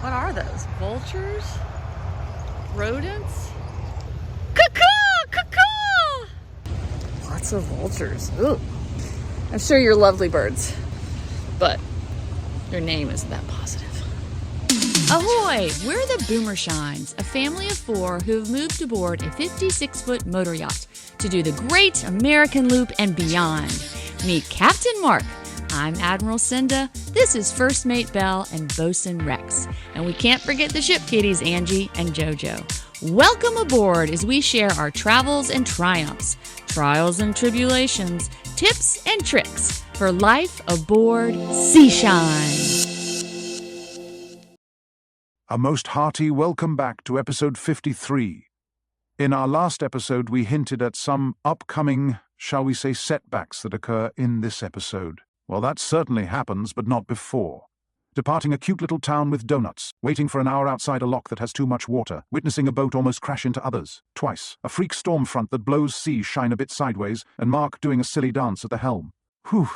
What are those? Vultures? Rodents? Caw-caw! Caw-caw! Lots of vultures. Ooh. I'm sure you're lovely birds, but your name isn't that positive. Ahoy! We're the Boomershines, a family of 4 who've moved aboard a 56-foot motor yacht to do the Great American Loop and beyond. Meet Captain Mark. I'm Admiral Cinda. This is First Mate Belle and Bosun Rex. And we can't forget the ship kitties, Angie and Jojo. Welcome aboard as we share our travels and triumphs, trials and tribulations, tips and tricks for life aboard Seashine. A most hearty welcome back to episode 53. In our last episode, we hinted at some upcoming, shall we say, setbacks that occur in this episode. Well, that certainly happens, but not before. Departing a cute little town with donuts, waiting for an hour outside a lock that has too much water, witnessing a boat almost crash into others, twice, a freak storm front that blows sea shine a bit sideways, and Mark doing a silly dance at the helm. Whew.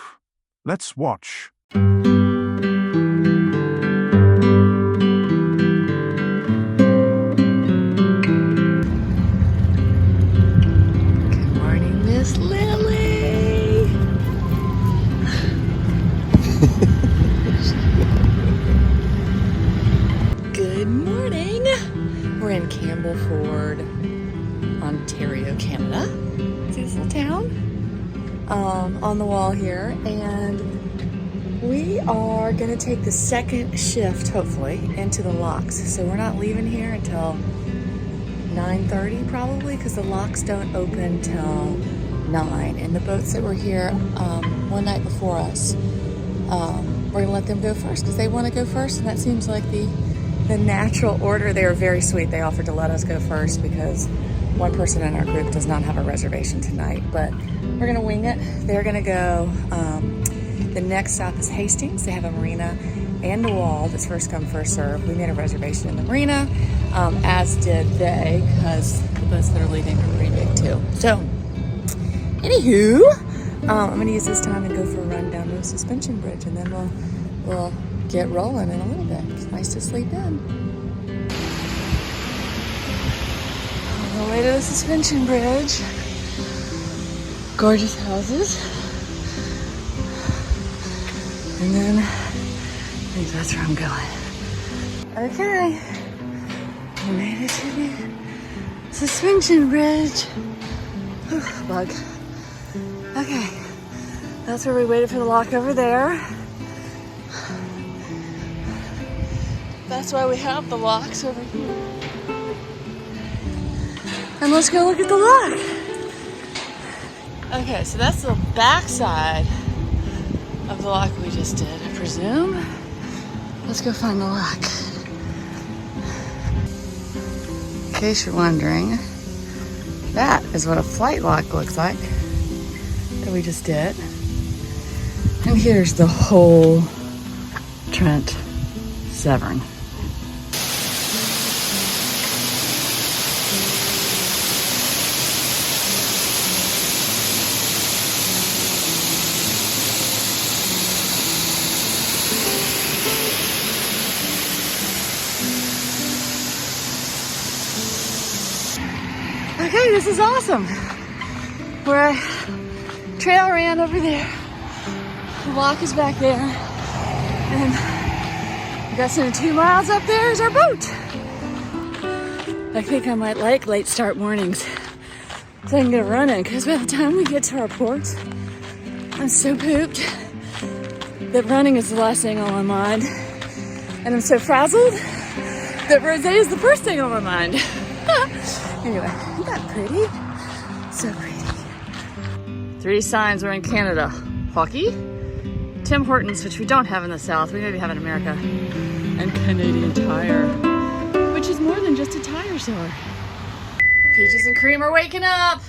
Let's watch. Good morning. We're in Campbellford, Ontario, Canada. See this little town? On the wall here, and we are gonna take the second shift, hopefully, into the locks. So we're not leaving here until 9:30 probably, because the locks don't open till 9. And the boats that were here one night before us, we're gonna let them go first because they want to go first, and that seems like the natural order. They were very sweet. They offered to let us go first because one person in our group does not have a reservation tonight, but we're gonna wing it. They're gonna go, the next stop is Hastings. They have a marina and a wall that's first come, first serve. We made a reservation in the marina, as did they, because the boats that are leaving are pretty big too. So, anywho, I'm gonna use this time and go for a run down to the suspension bridge, and then we'll get rolling in a little bit. It's nice to sleep in. On the way to the suspension bridge. Gorgeous houses. And then, I think that's where I'm going. Okay. We made it to the suspension bridge. Whew, bug. Okay. That's where we waited for the lock over there. That's why we have the locks over here. And let's go look at the lock. Okay, so that's the back side of the lock we just did, I presume. Let's go find the lock. In case you're wondering, that is what a flight lock looks like that we just did. And here's the whole Trent Severn. Okay, this is awesome. We're at trail ran over there. The lock is back there. And we got some 2 miles up there is our boat. I think I might like late start mornings so I can get running, because by the time we get to our port, I'm so pooped that running is the last thing on my mind. And I'm so frazzled that rosé is the first thing on my mind. Anyway, isn't that pretty? So pretty. 3 signs we're in Canada. Hockey, Tim Hortons, which we don't have in the South, we maybe have in America, and Canadian Tire, which is more than just a tire store. Peaches and Cream are waking up.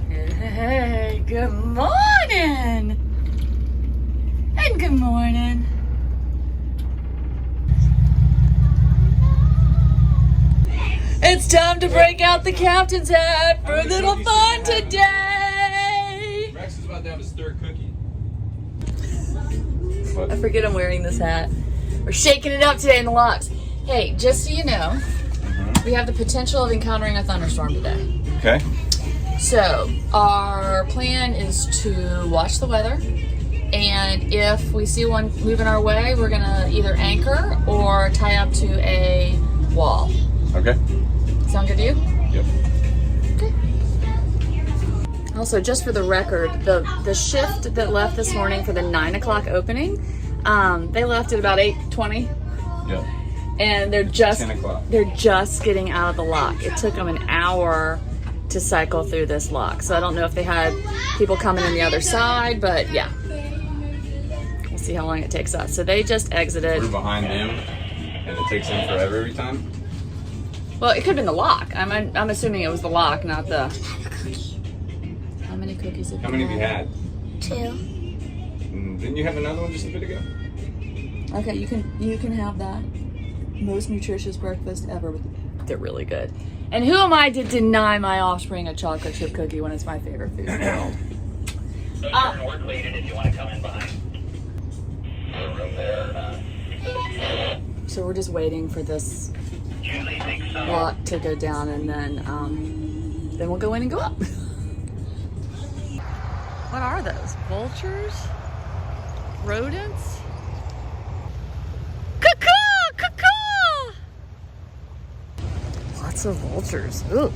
Hey, good morning. And good morning. It's time to break out the captain's hat for a little fun today. Rex is about to have his third cookie. What? I forget I'm wearing this hat. We're shaking it up today in the locks. Hey, just so you know, we have the potential of encountering a thunderstorm today. Okay. So our plan is to watch the weather, and if we see one moving our way, we're gonna either anchor or tie up to a wall. Okay. Sound good to you? Yep. Okay. Also, just for the record, the shift that left this morning for the 9 o'clock opening, they left at about 8:20. Yep. And they're just 10 o'clock. They're just getting out of the lock. It took them an hour to cycle through this lock. So I don't know if they had people coming in the other side, but yeah. We'll see how long it takes us. So they just exited. We're behind them, and it takes them forever every time. Well, it could have been the lock. I'm assuming it was the lock, not the. How many cookies have How many have you had? 2. Didn't you have another one just a bit ago? Okay, you can have that. Most nutritious breakfast ever. They're really good. And who am I to deny my offspring a chocolate chip cookie when it's my favorite food in the world? So turn work later if you want to come in behind. The room there or not. So we're just waiting for this Usually think so. lock to go down, and then we'll go in and go up. What are those? Vultures? Rodents? Caw-caw! Caw-caw! Lots of vultures. Ooh.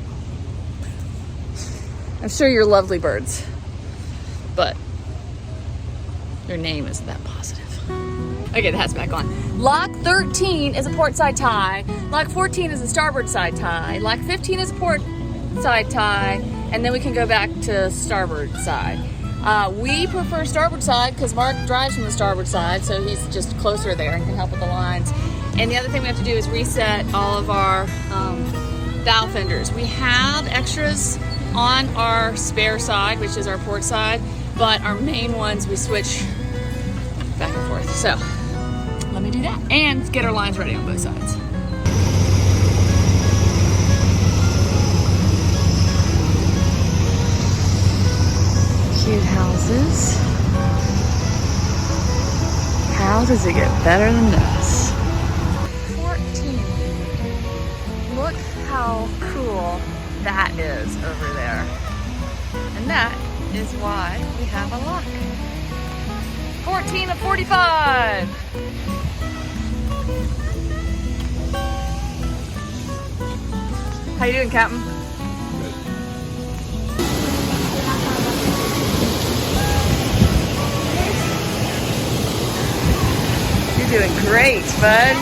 I'm sure you're lovely birds, but your name isn't that positive. Okay, the hat's back on. Lock 13 is a port side tie. Lock 14 is a starboard side tie. Lock 15 is a port side tie, and then we can go back to starboard side. We prefer starboard side because Mark drives from the starboard side, so he's just closer there and can help with the lines. And the other thing we have to do is reset all of our bow fenders. We have extras on our spare side, which is our port side, but our main ones we switch back and forth. So let me do that and get our lines ready on both sides. Cute houses. How does it get better than this? 14. Look how cool that is over there. And that is why we have a lock. 14 of 45. How you doing, Captain? You're doing great, bud.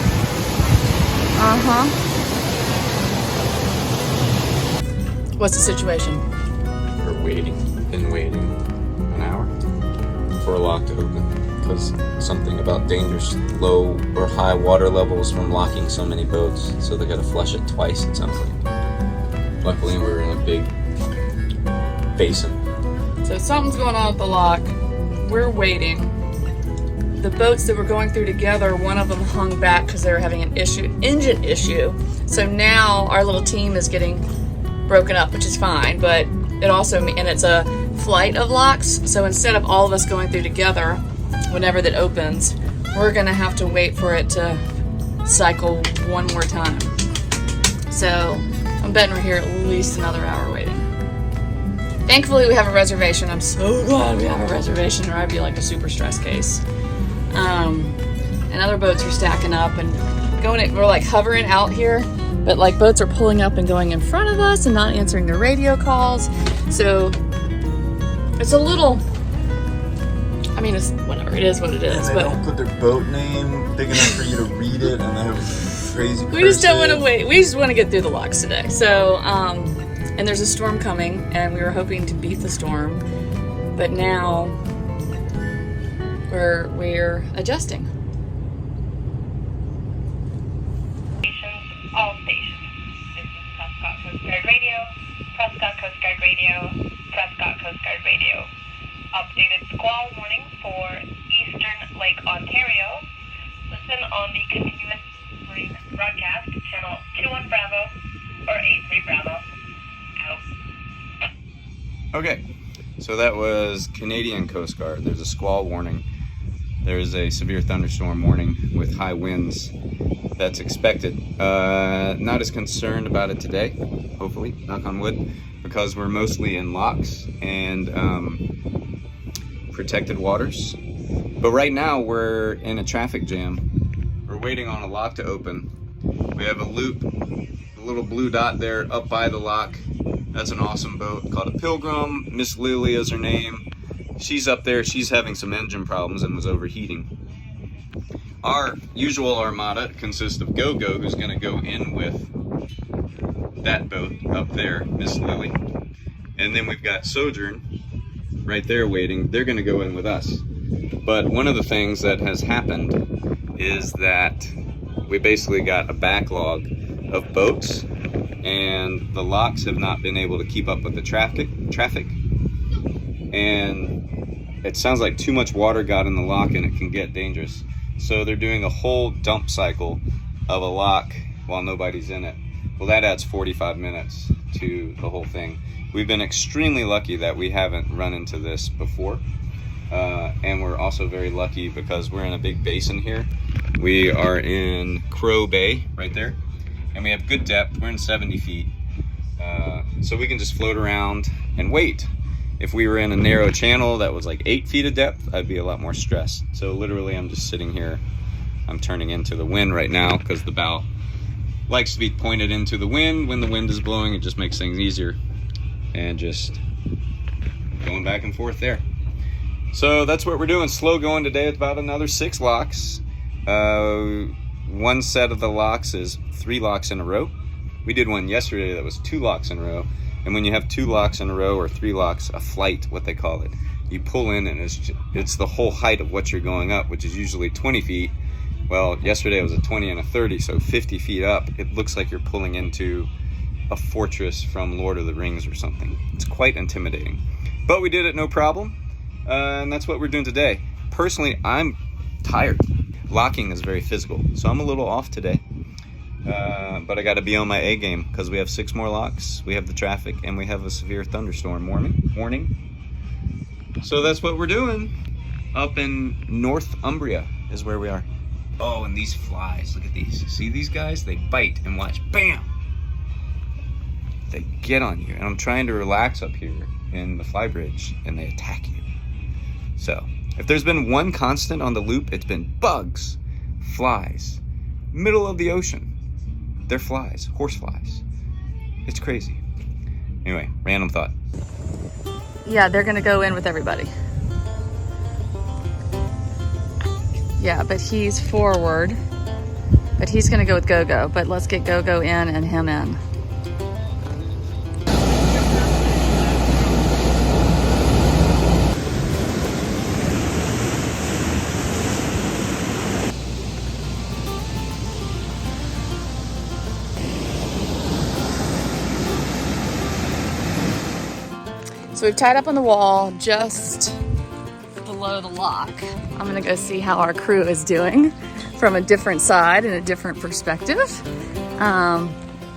What's the situation? We're waiting, been waiting an hour for a lock to open because something about dangerous low or high water levels from locking so many boats, so they gotta flush it twice at some point. Luckily, we're in a big basin. So something's going on with the lock. We're waiting. The boats that were going through together, one of them hung back because they were having an engine issue. So now our little team is getting broken up, which is fine, but it also, and it's a flight of locks. So instead of all of us going through together, whenever that opens, we're gonna have to wait for it to cycle one more time. So I'm betting we're here at least another hour waiting. Thankfully, we have a reservation. I'm so glad we have a reservation, or I'd be like a super stress case. And other boats are stacking up and going. We're like hovering out here, but like boats are pulling up and going in front of us and not answering their radio calls. So it's a little. I mean, it's whatever. It is what it is. And they but don't put their boat name big enough for you to read it, and they have crazy. we just don't want to wait. We just want to get through the locks today. So, and there's a storm coming, and we were hoping to beat the storm, but now we're adjusting. All stations. This is Prescott Coast Guard Radio, Prescott Coast Guard Radio, Prescott Coast Guard Radio. Updated squall warning for eastern Lake Ontario. Listen on the continuous marine broadcast, channel 21 Bravo or 83 Bravo. Out. Okay, so that was Canadian Coast Guard. There's a squall warning there is a severe thunderstorm warning with high winds that's expected. Not as concerned about it today, hopefully, knock on wood, because we're mostly in locks and protected waters. But right now we're in a traffic jam. We're waiting on a lock to open. We have a loop, a little blue dot there up by the lock. That's an awesome boat called a Pilgrim. Miss Lily is her name. She's up there. She's having some engine problems and was overheating. Our usual armada consists of Go-Go, who's going to go in with that boat up there, Miss Lily. And then we've got Sojourn right there waiting. They're going to go in with us. But one of the things that has happened is that we basically got a backlog of boats, and the locks have not been able to keep up with the traffic. And it sounds like too much water got in the lock and it can get dangerous. So they're doing a whole dump cycle of a lock while nobody's in it. Well, that adds 45 minutes to the whole thing. We've been extremely lucky that we haven't run into this before. And we're also very lucky because we're in a big basin here. We are in Crow Bay right there, and we have good depth. We're in 70 feet. So we can just float around and wait. If we were in a narrow channel that was like 8 feet of depth, I'd be a lot more stressed. So literally I'm just sitting here. I'm turning into the wind right now because the bow likes to be pointed into the wind. When the wind is blowing, it just makes things easier. And just going back and forth there. So that's what we're doing. Slow going today. It's about another 6 locks. One set of the locks is 3 locks in a row. We did one yesterday that was 2 locks in a row. And when you have 2 locks in a row or 3 locks, a flight, what they call it, you pull in and it's the whole height of what you're going up, which is usually 20 feet. Well, yesterday it was a 20 and a 30, so 50 feet up. It looks like you're pulling into a fortress from Lord of the Rings or something. It's quite intimidating. But we did it no problem. And that's what we're doing today. Personally, I'm tired. Locking is very physical, so I'm a little off today. But I got to be on my A game because we have 6 more locks. We have the traffic, and we have a severe thunderstorm warning. So that's what we're doing. Up in Northumbria is where we are. Oh, and these flies, look at these. See these guys? They bite and watch. Bam! They get on you. And I'm trying to relax up here in the fly bridge, and they attack you. So, if there's been one constant on the loop, it's been bugs, flies, middle of the ocean. They're flies, horse flies. It's crazy. Anyway, random thought. Yeah, they're gonna go in with everybody. Yeah, but he's forward. But he's gonna go with Go-Go. But let's get Go-Go in and him in. So we've tied up on the wall just below the lock. I'm gonna go see how our crew is doing from a different side and a different perspective.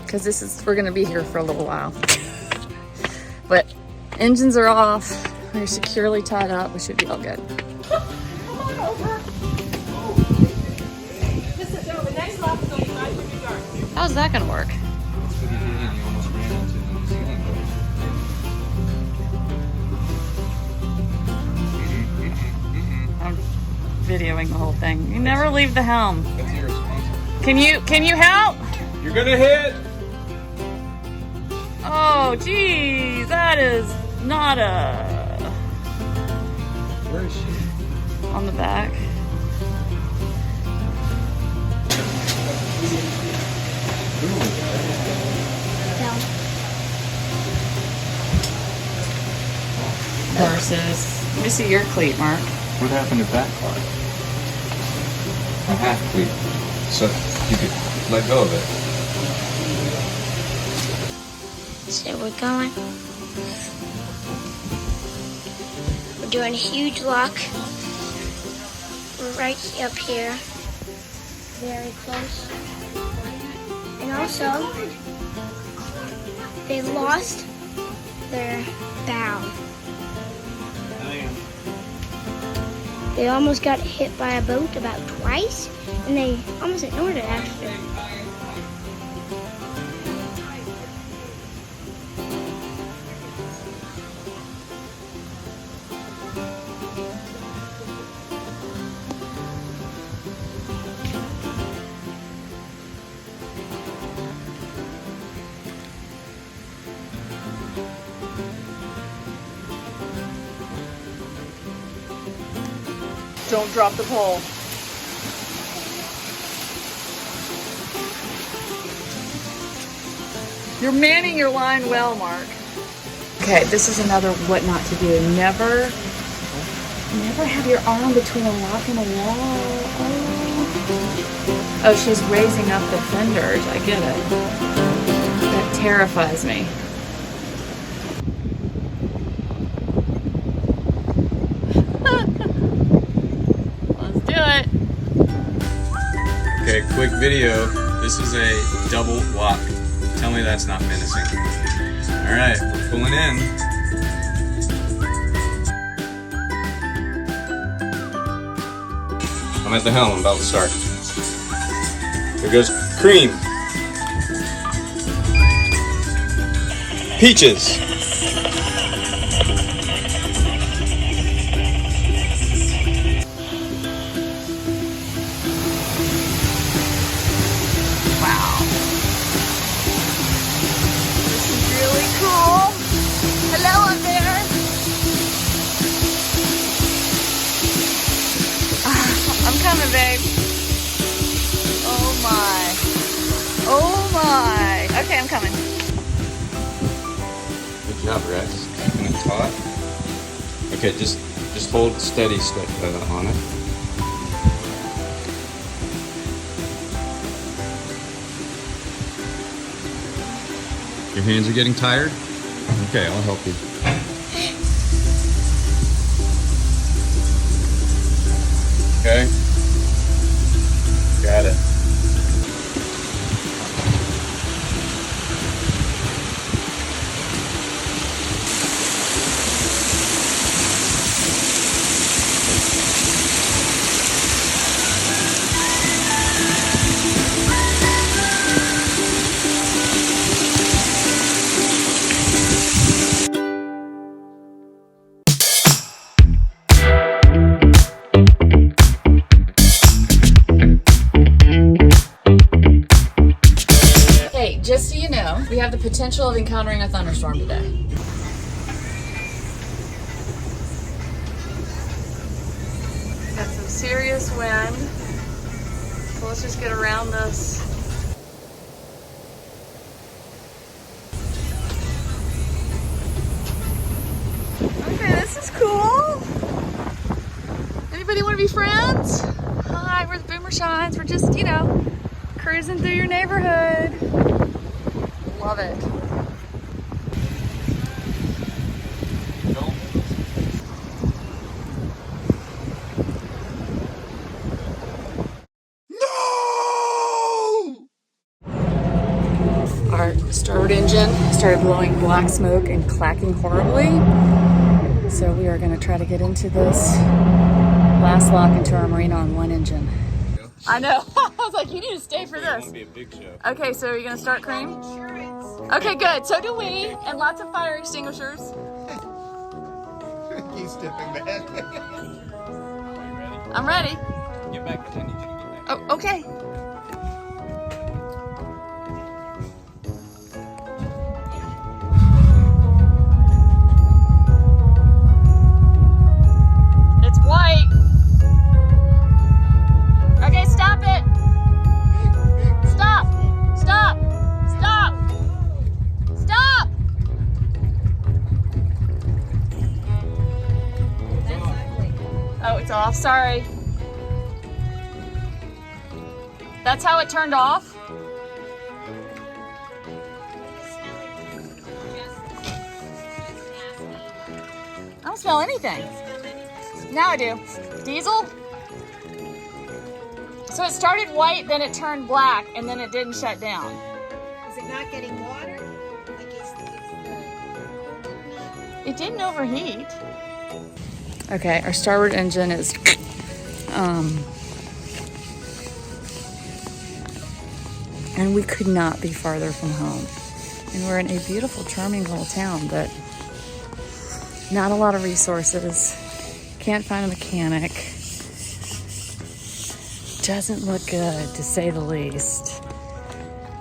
Because we're gonna be here for a little while. But engines are off, we're securely tied up, we should be all good. How's that gonna work? Videoing the whole thing. You never leave the helm. That's irresponsible. Can you help? You're gonna hit! Oh geez, that is not Where is she? on the back. Versus, let me see your cleat, Mark. What happened to that car? A half cleat. So you could let go of it. So we're going. We're doing a huge lock. We're right up here. Very close. And also, they lost their bow. They almost got hit by a boat about twice, and they almost ignored it after. Don't drop the pole. You're manning your line well, Mark. Okay, this is another what not to do. Never have your arm between a rock and a wall. Oh, she's raising up the fenders. I get it. That terrifies me. Okay, quick video. This is a double walk. Tell me that's not menacing. Alright, we're pulling in. I'm at the helm, I'm about to start. Here goes cream. Peaches. Hello up there. I'm coming, babe. Oh my. Oh my. Okay, I'm coming. Good job, Rex. Keeping it taut. Okay, just hold steady on it. Your hands are getting tired? Okay, I'll help you. Okay. Got it. Just so you know, we have the potential of encountering a thunderstorm today. Got some serious wind. So let's just get around this. Okay, this is cool. Anybody want to be friends? Hi, we're the Boomershines. We're just, you know, cruising through your neighborhood. Love it. No! Our starboard engine started blowing black smoke and clacking horribly. So we are going to try to get into this last lock into our marina on one engine. I know. I was like, you need to stay for this. Be a big show. Okay, so are you gonna start, Cream? Okay, good. So do we, and lots of fire extinguishers. He's tipping that. I'm ready. Get back, I need you to get back. Oh, okay. It's white. Okay, stop it. Stop. Stop. Stop. Stop. Oh, it's off. Sorry. That's how it turned off? I don't smell anything. Now I do. Diesel? So it started white, then it turned black, and then it didn't shut down. Is it not getting water? Like It didn't overheat. Okay, our starboard engine is And we could not be farther from home. And we're in a beautiful, charming little town, but not a lot of resources. Can't find a mechanic. Doesn't look good, to say the least.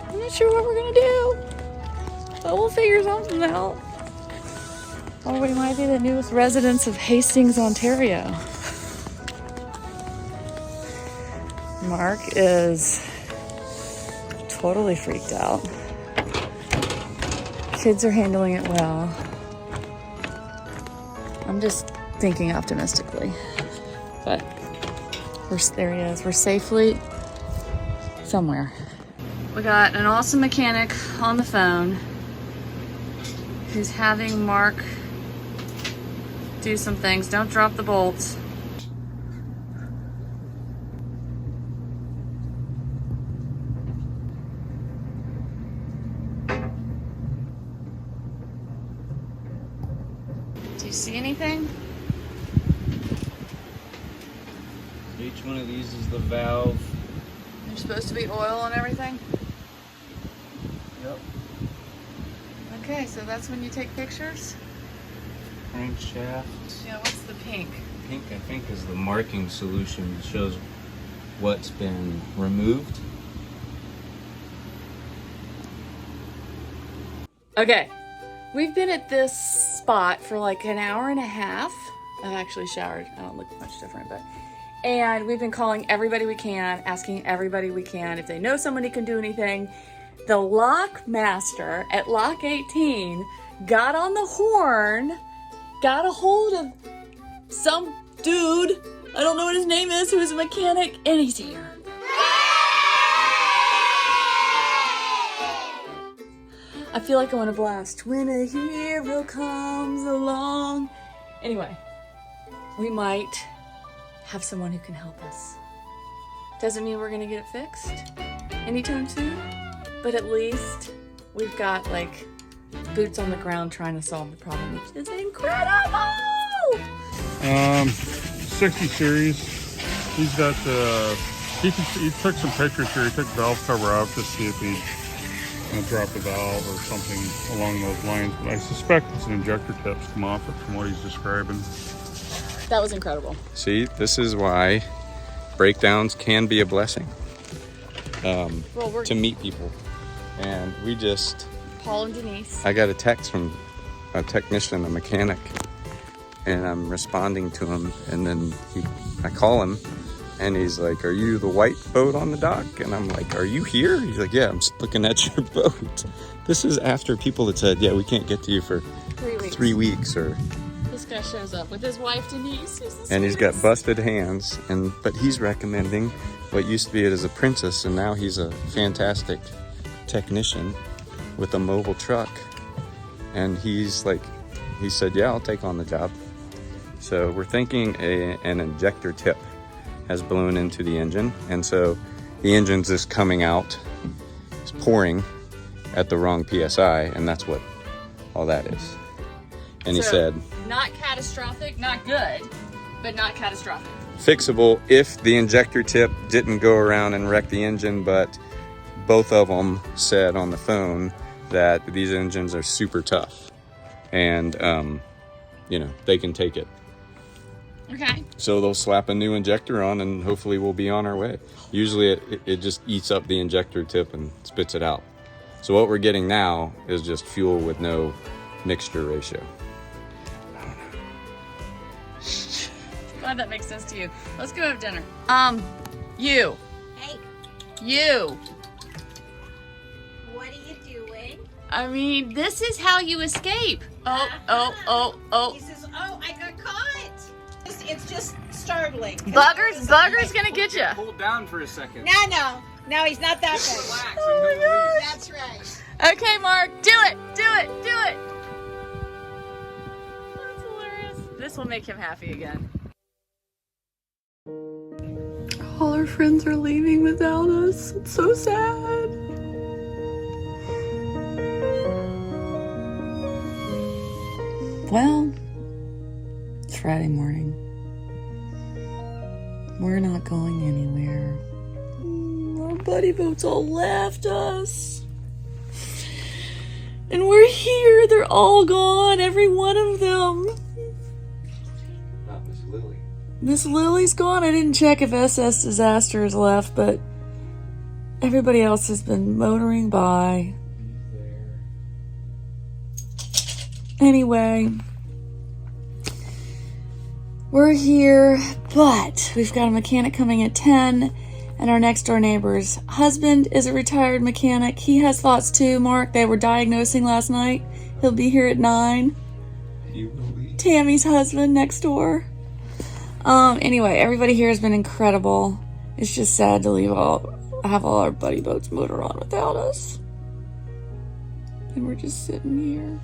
I'm not sure what we're gonna do, but we'll figure something out. Or we might be the newest residents of Hastings, Ontario. Mark is totally freaked out. Kids are handling it well. I'm just thinking optimistically. But there he is. We're safely somewhere. We got an awesome mechanic on the phone who's having Mark do some things. Don't drop the bolts. Do you see anything? Each one of these is the valve. There's supposed to be oil and everything? Yep. Okay, so that's when you take pictures? Crankshaft. Yeah, what's the pink? Pink, I think, is the marking solution that shows what's been removed. Okay, we've been at this spot for like an hour and a half. I've actually showered. I don't look much different, but... And we've been calling everybody we can, asking everybody we can if they know somebody can do anything. The lock master at lock 18 got on the horn, got a hold of some dude, I don't know what his name is, who's a mechanic, and he's here. I feel like I want to blast when a hero comes along. Anyway, we might have someone who can help us. Doesn't mean we're gonna get it fixed anytime soon, but at least we've got like boots on the ground trying to solve the problem, which is incredible! 60 series. He's got he took some pictures here. He took valve cover off to see if he'd drop the valve or something along those lines. But I suspect it's an injector tip's come off it from what he's describing. That was incredible. See, this is why breakdowns can be a blessing to meet people. And we just... Paul and Denise. I got a text from a technician, a mechanic, and I'm responding to him. And then I call him, and he's like, "Are you the white boat on the dock?" And I'm like, "Are you here?" He's like, "Yeah, I'm just looking at your boat." This is after people had said, "Yeah, we can't get to you for 3 weeks or... This guy shows up with his wife Denise. And he's got busted hands, but he's recommending what used to be it as a princess, and now he's a fantastic technician with a mobile truck. And he said, "Yeah, I'll take on the job." So we're thinking an injector tip has blown into the engine, and so the engine's just coming out, it's pouring at the wrong PSI, and that's what all that is. And he said, not catastrophic, not good, but not catastrophic. Fixable if the injector tip didn't go around and wreck the engine, but both of them said on the phone that these engines are super tough and, they can take it. Okay. So they'll slap a new injector on and hopefully we'll be on our way. Usually it just eats up the injector tip and spits it out. So what we're getting now is just fuel with no mixture ratio. Glad that makes sense to you. Let's go have dinner. You. Hey, You. what are you doing? I mean, this is how you escape. Oh. He says, "Oh, I got caught." It's just startling. Bugger's gonna get you. Hold down for a second. No, he's not that big. Relax. Oh my gosh. That's right. Okay, Mark, do it. That's hilarious. This will make him happy again. All our friends are leaving without us. It's so sad. Well, it's Friday morning. We're not going anywhere. Our buddy boats all left us. And we're here. They're all gone. Every one of them. Not Miss Lily. Miss Lily's gone. I didn't check if SS Disaster is left, but everybody else has been motoring by. Anyway, we're here, but we've got a mechanic coming at 10, and our next door neighbor's husband is a retired mechanic. He has thoughts too, Mark. They were diagnosing last night. He'll be here at 9. Tammy's husband next door. Anyway, everybody here has been incredible. It's just sad to have all our buddy boats motor on without us. And we're just sitting here.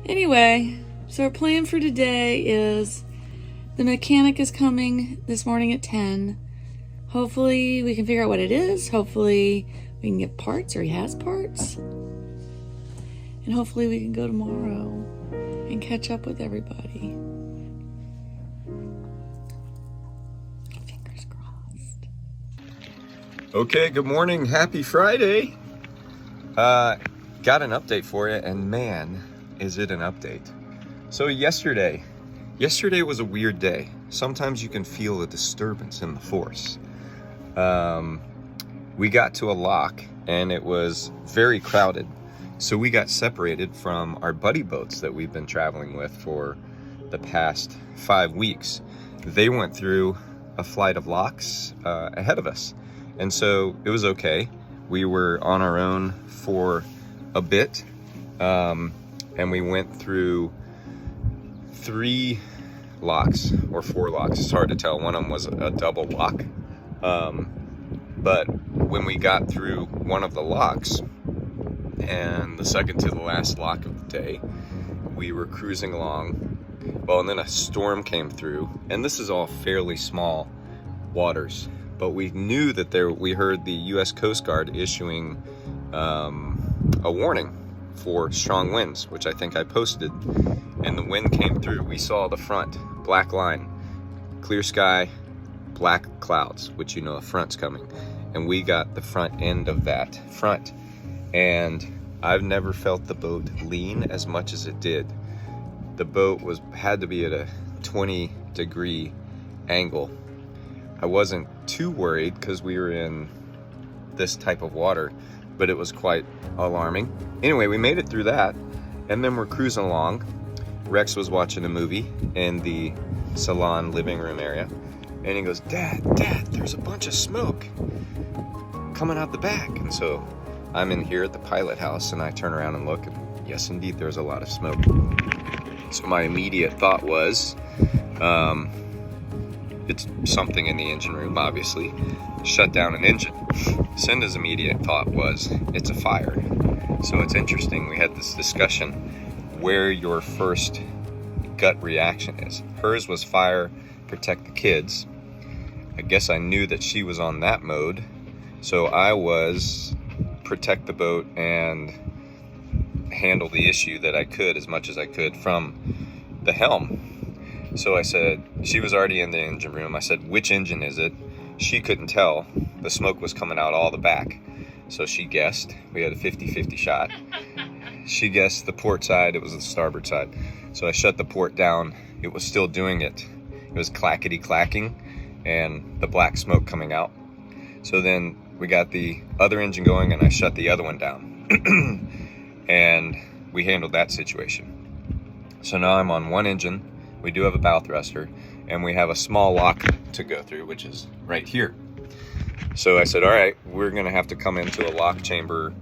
Anyway, so our plan for today is the mechanic is coming this morning at 10. Hopefully we can figure out what it is. Hopefully we can get parts, or he has parts. And hopefully we can go tomorrow and catch up with everybody. Fingers crossed. Okay, good morning. Happy Friday. Got an update for you, and man, is it an update. So yesterday was a weird day. Sometimes you can feel a disturbance in the force. We got to a lock and it was very crowded. So we got separated from our buddy boats that we've been traveling with for the past 5 weeks. They went through a flight of locks ahead of us. And so it was okay. We were on our own for a bit. And we went through 3 locks or 4 locks. It's hard to tell. One of them was a double lock. But when we got through one of the locks, and the second to the last lock of the day, we were cruising along. Well, and then a storm came through, and this is all fairly small waters, but we knew that we heard the U.S. Coast Guard issuing a warning for strong winds, which I think I posted, and the wind came through. We saw the front, black line, clear sky, black clouds, which you know a front's coming, and we got the front end of that front, and I've never felt the boat lean as much as it did. The boat had to be at a 20-degree angle. I wasn't too worried because we were in this type of water, but it was quite alarming. Anyway, we made it through that, and then we're cruising along. Rex was watching a movie in the salon living room area, and he goes, Dad, there's a bunch of smoke coming out the back. And so I'm in here at the pilot house, and I turn around and look, and yes, indeed, there's a lot of smoke. So my immediate thought was, it's something in the engine room, obviously. Shut down an engine. Cinda's immediate thought was, it's a fire. So it's interesting, we had this discussion where your first gut reaction is. Hers was fire, protect the kids. I guess I knew that she was on that mode, so I was protect the boat and handle the issue that I could as much as I could from the helm. So I said, she was already in the engine room. I said, which engine is it? She couldn't tell. The smoke was coming out all the back. So she guessed. We had a 50-50 shot. She guessed the port side. It was the starboard side. So I shut the port down. It was still doing it. It was clackety clacking and the black smoke coming out. So then we got the other engine going and I shut the other one down. And we handled that situation. So now I'm on one engine. We do have a bow thruster and we have a small lock to go through, which is right here. So I said, all right, we're gonna have to come into a lock chamber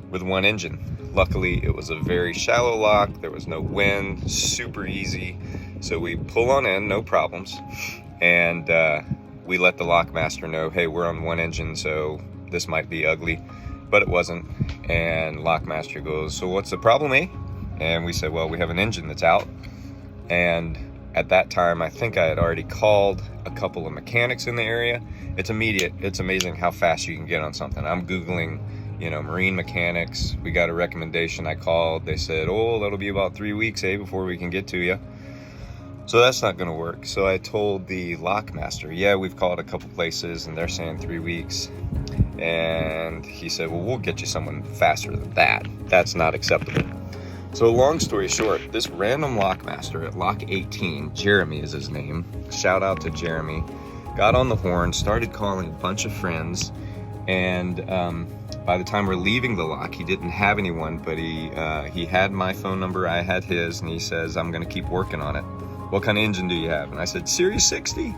with one engine. Luckily, it was a very shallow lock. There was no wind, super easy. So we pull on in, no problems. And we let the lockmaster know, hey, we're on one engine, so this might be ugly, but it wasn't. And lockmaster goes, so what's the problem, eh? And we said, well, we have an engine that's out. And at that time, I think I had already called a couple of mechanics in the area. It's immediate. It's amazing how fast you can get on something. I'm Googling, marine mechanics. We got a recommendation. I called. They said, oh, that'll be about 3 weeks, before we can get to you. So that's not gonna work. So I told the lockmaster, yeah, we've called a couple places and they're saying 3 weeks. And he said, well, we'll get you someone faster than that. That's not acceptable. So long story short, this random lockmaster at Lock 18, Jeremy is his name, shout out to Jeremy, got on the horn, started calling a bunch of friends, and by the time we're leaving the lock, he didn't have anyone, but he had my phone number, I had his, and he says, I'm gonna keep working on it. What kind of engine do you have? And I said, Series 60.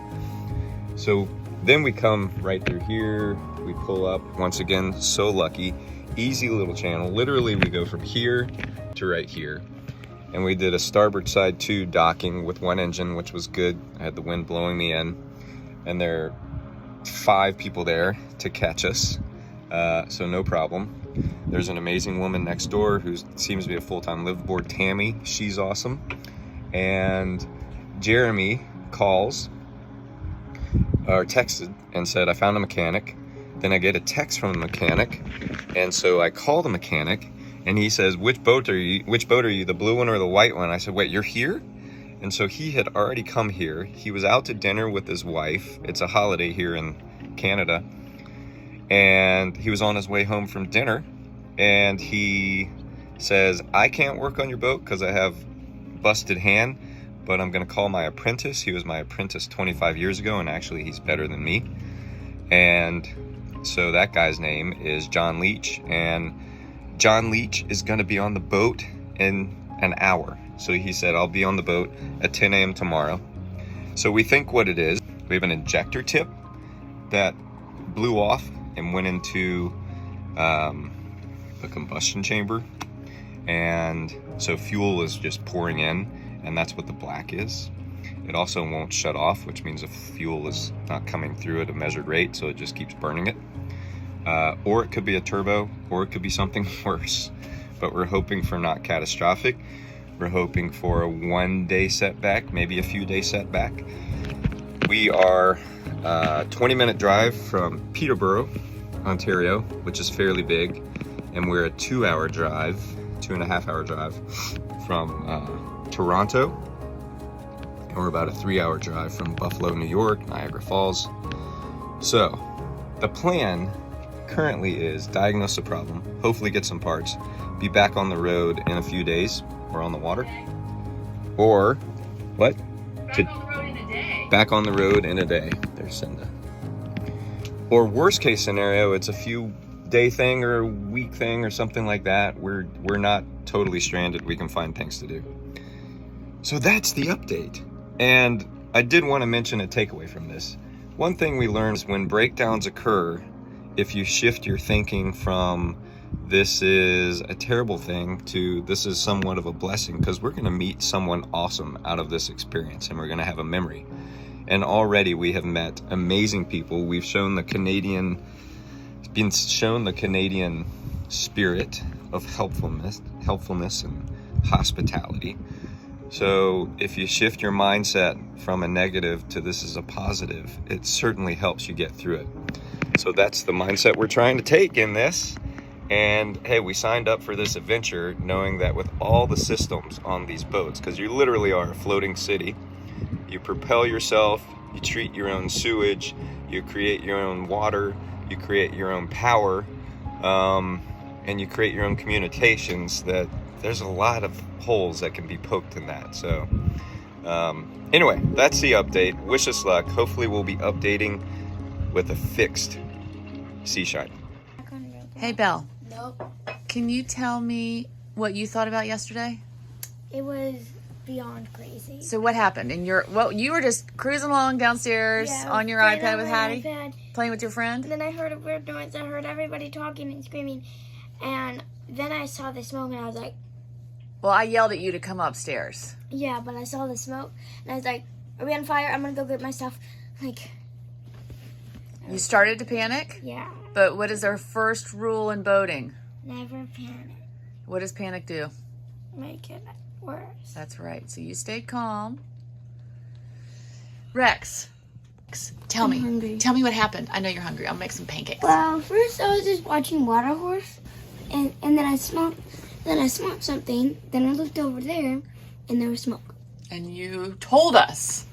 So then we come right through here, we pull up, once again, so lucky, easy little channel. Literally we go from here to right here. And we did a starboard side 2 docking with one engine, which was good. I had the wind blowing me in. And there are 5 people there to catch us, so no problem. There's an amazing woman next door who seems to be a full-time liveaboard, Tammy. She's awesome. And Jeremy calls, or texted, and said, I found a mechanic. Then I get a text from the mechanic, and so I call the mechanic, and he says, which boat are you, the blue one or the white one? I said, wait, you're here? And so he had already come here. He was out to dinner with his wife. It's a holiday here in Canada. And he was on his way home from dinner, and he says, I can't work on your boat because I have busted hand, but I'm gonna call my apprentice. He was my apprentice 25 years ago, and actually he's better than me. And so that guy's name is John Leach, and John Leach is gonna be on the boat in an hour. So he said, I'll be on the boat at 10 a.m. tomorrow. So we think what it is, we have an injector tip that blew off and went into the combustion chamber. And so fuel is just pouring in, and that's what the black is. It also won't shut off, which means the fuel is not coming through at a measured rate, so it just keeps burning it. Or it could be a turbo, or it could be something worse. But we're hoping for not catastrophic. We're hoping for a 1-day setback, maybe a few day setback. We are a 20-minute drive from Peterborough, Ontario, which is fairly big. And we're a 2-hour drive, 2.5-hour drive from Toronto. And we're about a 3-hour drive from Buffalo, New York, Niagara Falls. So the plan currently is diagnose the problem, hopefully get some parts, be back on the road in a few days, or on the water, or what? Back on the road in a day. Back on the road in a day. There's Cinda. Or worst case scenario, it's a few day thing or a week thing or something like that. We're not totally stranded. We can find things to do. So that's the update. And I did want to mention a takeaway from this. One thing we learned is when breakdowns occur, if you shift your thinking from this is a terrible thing to this is somewhat of a blessing, because we're going to meet someone awesome out of this experience, and we're going to have a memory. And already we have met amazing people. We've shown the Canadian spirit of helpfulness and hospitality. So if you shift your mindset from a negative to this is a positive, it certainly helps you get through it. So that's the mindset we're trying to take in this. And hey, we signed up for this adventure knowing that with all the systems on these boats, because you literally are a floating city, you propel yourself, you treat your own sewage, you create your own water, you create your own power, and you create your own communications, that there's a lot of holes that can be poked in that. So anyway, that's the update. Wish us luck. Hopefully we'll be updating with a fixed Seashine. Hey, Belle. Nope. Can you tell me what you thought about yesterday? It was beyond crazy. So what happened? And you were just cruising along downstairs on your iPad with Hattie, playing with your friend? And then I heard a weird noise. I heard everybody talking and screaming. And then I saw the smoke and I was like... Well, I yelled at you to come upstairs. Yeah, but I saw the smoke and I was like, are we on fire? I'm going to go get my stuff. Like... You started to panic? Yeah. But what is our first rule in boating? Never panic. What does panic do? Make it worse. That's right. So you stay calm. Rex, tell me. Hungry. Tell me what happened. I know you're hungry. I'll make some pancakes. Well, first I was just watching Water Horse, and then I smelled something. Then I looked over there, and there was smoke. and you told us,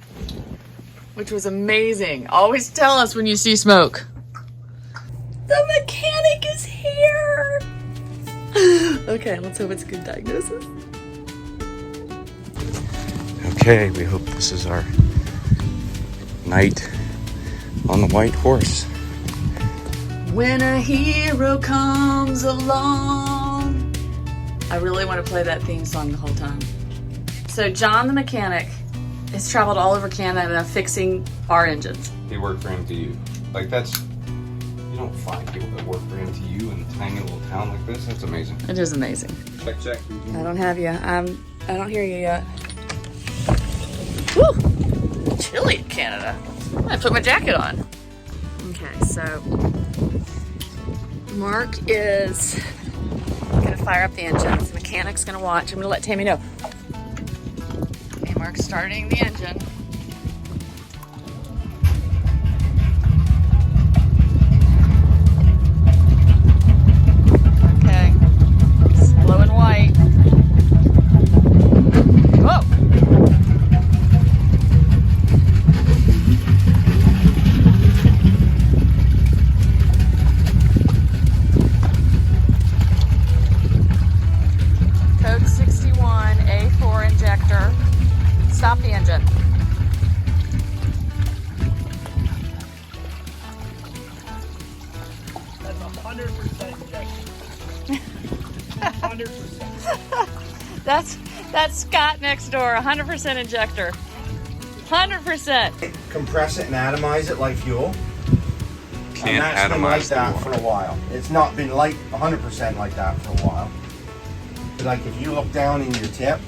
which was amazing. Always tell us when you see smoke. The mechanic is here. Okay, let's hope it's a good diagnosis. Okay, we hope this is our night on the white horse. When a hero comes along. I really want to play that theme song the whole time. So John the mechanic has traveled all over Canada fixing our engines. They work for MTU. Like that's, you don't find people that work for MTU in a tiny little town like this. That's amazing. It is amazing. Check. I don't have you. I don't hear you yet. Woo! Chilly in Canada. I put my jacket on. Okay, so Mark is gonna fire up the engines. The mechanic's gonna watch. I'm gonna let Tammy know. Okay, Mark's starting the engine. Okay, it's blowing white. Whoa! Code 61, A4 injector. Stop the engine. That's 100% injection. 100%. That's Scott next door, 100% injector. 100%. Compress it and atomize it like fuel. Can't and that's been like atomize that the for water. a while. It's not been like 100% like that for a while. But like if you look down in your tip,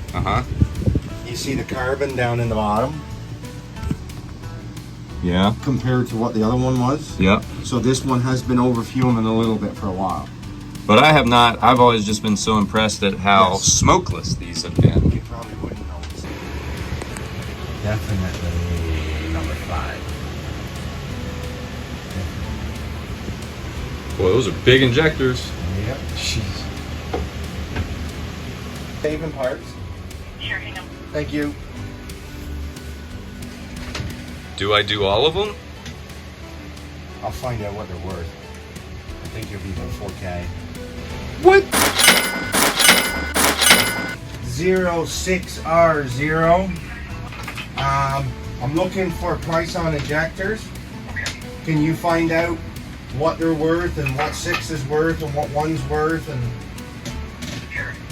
you see the carbon down in the bottom Yeah. compared to what the other one was. Yep. So this one has been overfueling a little bit for a while. But I have not. I've always just been so impressed at how Yes. smokeless these have been. You probably wouldn't notice. Definitely number 5. Boy, those are big injectors. Yep. Jeez. Saving parts. Sure, hang on. Thank you. Do I do all of them? I'll find out what they're worth. I think you'll be about 4K. What? 06R0. I'm looking for a price on injectors. Can you find out what they're worth and what 6 is worth and what 1's worth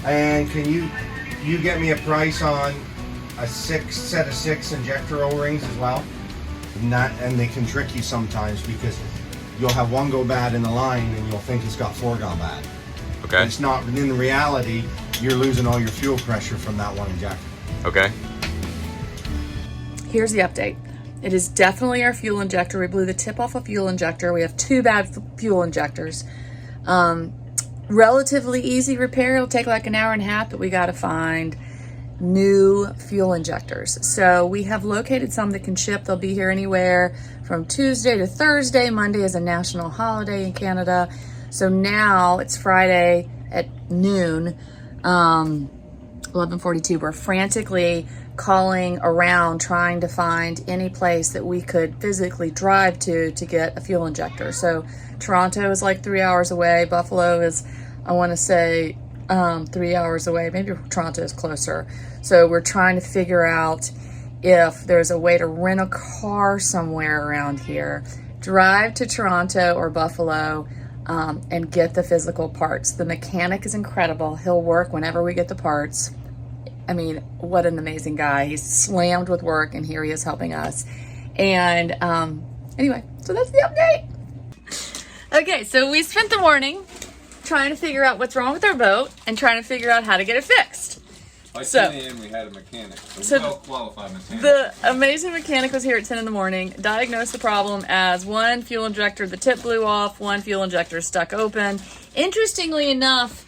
and can you get me a price on a set of 6 injector O-rings as well? And they can trick you sometimes because you'll have one go bad in the line and you'll think it's got 4 gone bad. Okay. But it's not. In reality, you're losing all your fuel pressure from that one injector. Okay. Here's the update. It is definitely our fuel injector. We blew the tip off a fuel injector. We have 2 bad fuel injectors. Relatively easy repair. It'll take like an hour and a half, but we got to find new fuel injectors. So we have located some that can ship. They'll be here anywhere from Tuesday to Thursday. Monday is a national holiday in Canada. So now it's Friday at noon, 11:42. We're frantically calling around trying to find any place that we could physically drive to get a fuel injector. So Toronto is like 3 hours away. Buffalo is, I want to say, 3 hours away. Maybe Toronto is closer. So we're trying to figure out if there's a way to rent a car somewhere around here, drive to Toronto or Buffalo, and get the physical parts. The mechanic is incredible. He'll work whenever we get the parts. I mean, what an amazing guy. He's slammed with work and here he is helping us. And anyway, so that's the update. Okay, so we spent the morning trying to figure out what's wrong with our boat and trying to figure out how to get it fixed. By So- 10 a.m. we had a mechanic. So A well-qualified mechanic. The amazing mechanic was here at 10 in the morning, diagnosed the problem as one fuel injector, the tip blew off, one fuel injector stuck open. Interestingly enough,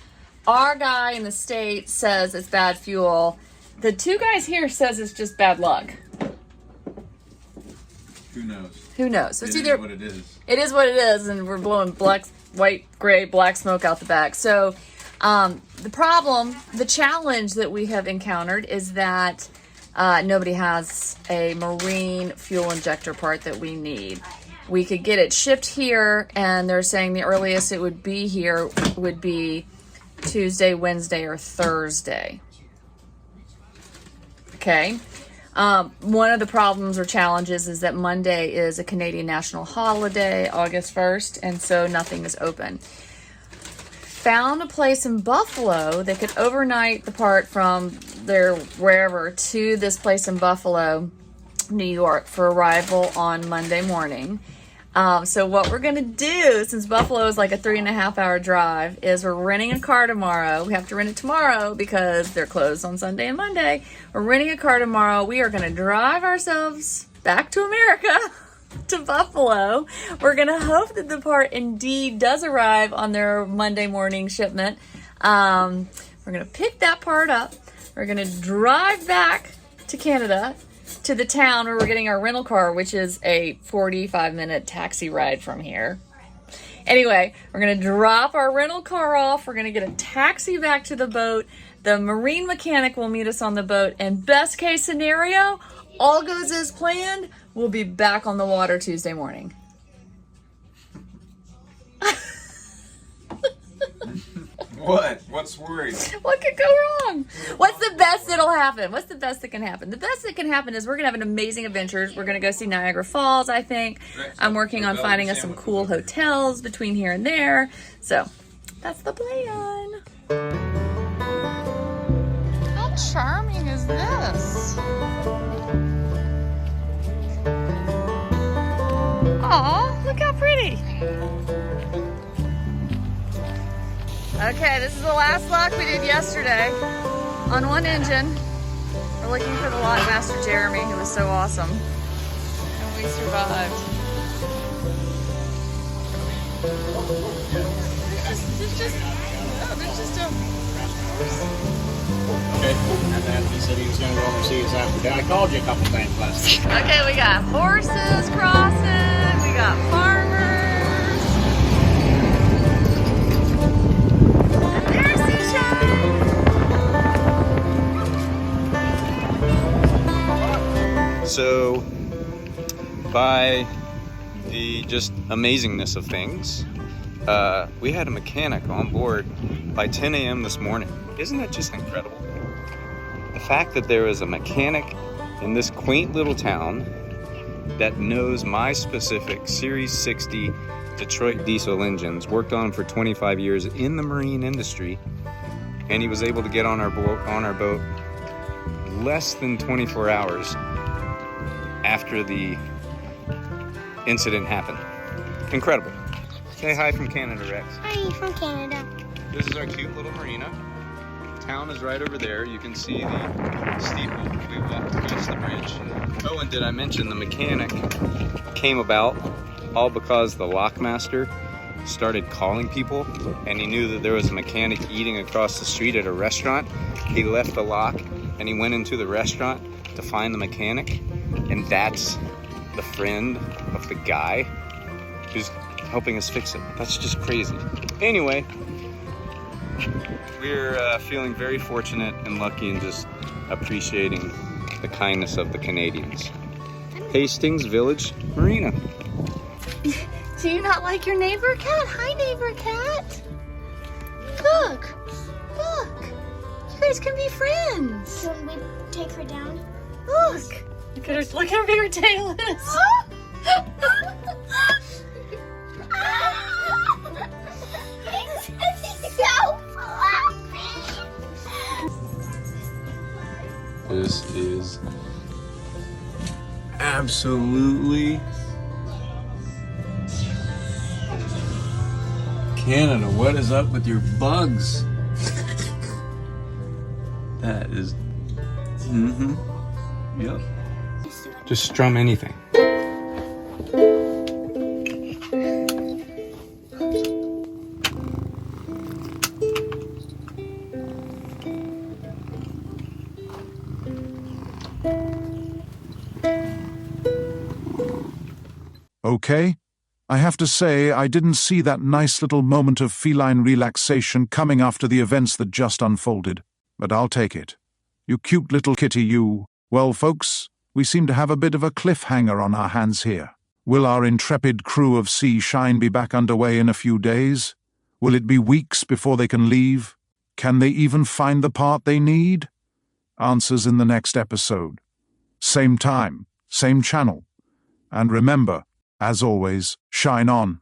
our guy in the States says it's bad fuel. The 2 guys here says it's just bad luck. Who knows? Who knows? So It it's is either what it is. it is what it is, and we're blowing black, white, gray, black smoke out the back. So the challenge that we have encountered is that nobody has a marine fuel injector part that we need. We could get it shipped here, and they're saying the earliest it would be here would be Tuesday, Wednesday, or Thursday. Okay. One of the problems or challenges is that Monday is a Canadian national holiday, August 1st, and so nothing is open. Found a place in Buffalo that could overnight the part from their wherever to this place in Buffalo, New York, for arrival on Monday morning. So what we're going to do, since Buffalo is like a 3.5 hour drive, is we're renting a car tomorrow. We have to rent it tomorrow because they're closed on Sunday and Monday. We're renting a car tomorrow. We are going to drive ourselves back to America, to Buffalo. We're going to hope that the part indeed does arrive on their Monday morning shipment. We're going to pick that part up. We're going to drive back to Canada, to the town where we're getting our rental car, which is a 45-minute taxi ride from here. Anyway, we're going to drop our rental car off. We're going to get a taxi back to the boat. The marine mechanic will meet us on the boat. And best case scenario, all goes as planned, we'll be back on the water Tuesday morning. What? What's worried? What could go wrong? What's the best that'll happen? What's the best that can happen? The best that can happen is we're going to have an amazing adventure. We're going to go see Niagara Falls, I think. I'm working on finding us some cool hotels between here and there. So, that's the plan. How charming is this? Aw, look how pretty. Okay, this is the last lock we did yesterday on one engine. We're looking for the lock master, Jeremy, who was so awesome. And we survived. There's just a... Okay, and then he said he was going to go over and see us after that. I called you a couple times last week. Okay, we got horses crossing, we got farmers. So, by the just amazingness of things, we had a mechanic on board by 10 a.m. this morning. Isn't that just incredible? The fact that there is a mechanic in this quaint little town that knows my specific Series 60 Detroit diesel engines, worked on them for 25 years in the marine industry, and he was able to get on our boat less than 24 hours after the incident happened. Incredible. Say hi from Canada, Rex. Hi from Canada. This is our cute little marina. Town is right over there. You can see the steeple. We walked across the bridge. Oh, and did I mention the mechanic came about all because the lockmaster started calling people, and he knew that there was a mechanic eating across the street at a restaurant. He left the lock and he went into the restaurant to find the mechanic, and that's the friend of the guy who's helping us fix it. That's just crazy. Anyway, we're feeling very fortunate and lucky and just appreciating the kindness of the Canadians. Hastings Village Marina. Do you not like your neighbor cat? Hi, neighbor cat. Look, look. You guys can be friends. Can we take her down? Look. Look at her. Look how big her tail is. This is absolutely Canada. What is up with your bugs? That is. Yep. Just strum anything. Okay? I have to say, I didn't see that nice little moment of feline relaxation coming after the events that just unfolded. But I'll take it. You cute little kitty, you. Well, folks, we seem to have a bit of a cliffhanger on our hands here. Will our intrepid crew of Sea Shine be back underway in a few days? Will it be weeks before they can leave? Can they even find the part they need? Answers in the next episode. Same time, same channel. And remember, as always, shine on.